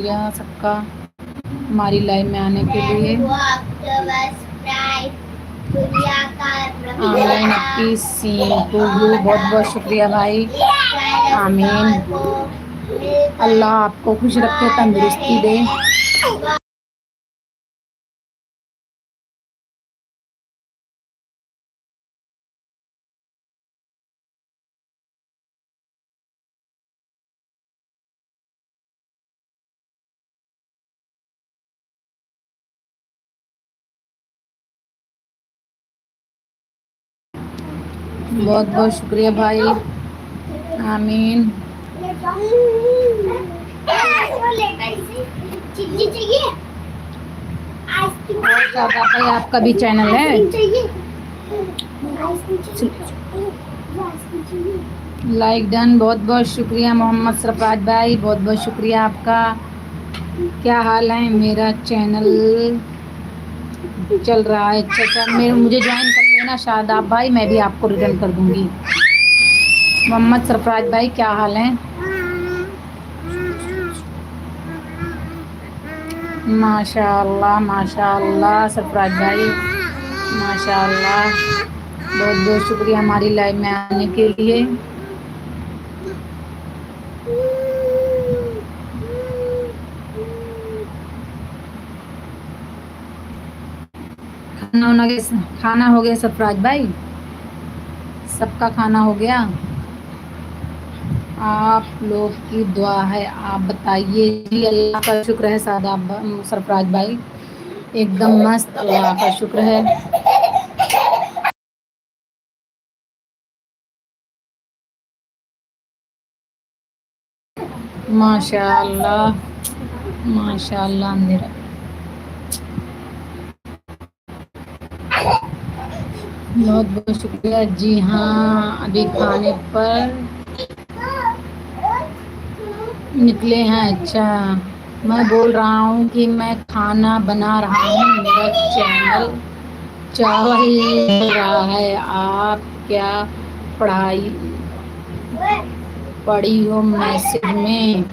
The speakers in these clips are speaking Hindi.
शुक्रिया सबका हमारी लाइव में आने के लिए। ऑनलाइन पीस टू यू, बहुत बहुत शुक्रिया भाई। आमीन। अल्लाह आपको खुश रखे, तंदुरुस्ती दे। बहुत बहुत शुक्रिया भाई। आमीन। शादाब भाई आपका भी चैनल है? लाइक डन, बहुत बहुत शुक्रिया मोहम्मद सरफराज भाई, बहुत बहुत शुक्रिया आपका। क्या हाल है? मेरा चैनल चल रहा है। अच्छा अच्छा, मुझे ज्वाइन कर लेना शादाब भाई, मैं भी आपको रिटर्न कर दूंगी। मोहम्मद सरफराज भाई क्या हाल है? माशाअल्लाह माशाअल्लाह सरफराज भाई, माशाअल्लाह। बहुत बहुत शुक्रिया हमारी लाइव में आने के लिए। खाना हो गया सरफराज भाई? सबका खाना हो गया? आप लोग की दुआ है, आप बताइए जी। अल्लाह का शुक्र है सादाब सरफराज भाई, एकदम मस्त, अल्लाह का शुक्र है। माशाअल्लाह माशाअल्लाह। मेरा बहुत बहुत शुक्रिया जी। हाँ अभी खाने पर निकले हैं। अच्छा, मैं बोल रहा हूँ कि मैं खाना बना रहा हूँ, मेरा चैनल चावल बन रहा है। आप क्या पढ़ाई पढ़ी हो मैसेज में?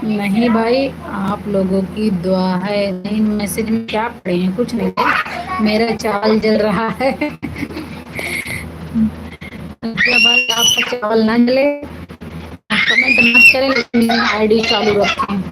नहीं भाई, आप लोगों की दुआ है। नहीं, मैसेज में क्या पढ़े हैं? कुछ नहीं, मेरा चावल जल रहा है। अच्छा भाई, आपका चावल ना जले, कमेंट मत करें, लेकिन आईडी चालू रखें।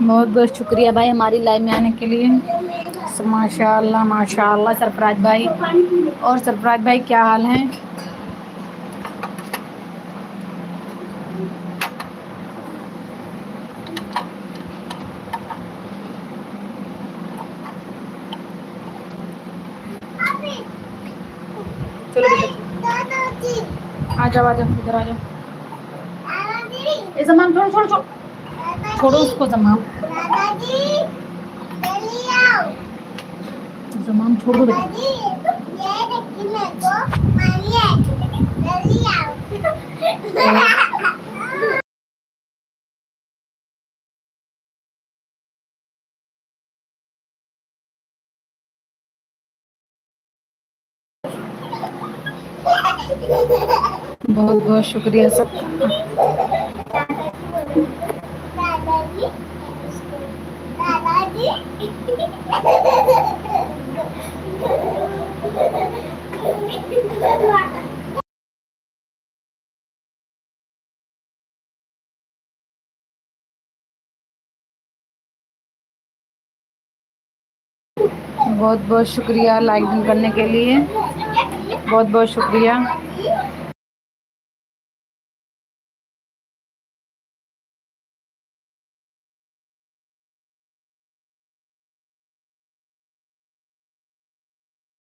बहुत बहुत शुक्रिया भाई हमारी लाइव में आने के लिए। माशाल्लाह माशाल्लाह सरफराज भाई। और सरफराज भाई क्या हाल है? चलो आ जाओ आ जाओ, इधर आ जाओ। ए जमाम छोड़ो छोड़ो छोड़ो, छोड़ो उसको जमाम। जमाम छोड़ दो। बहुत बहुत शुक्रिया सबका। बहुत बहुत शुक्रिया लाइक करने के लिए, बहुत बहुत शुक्रिया।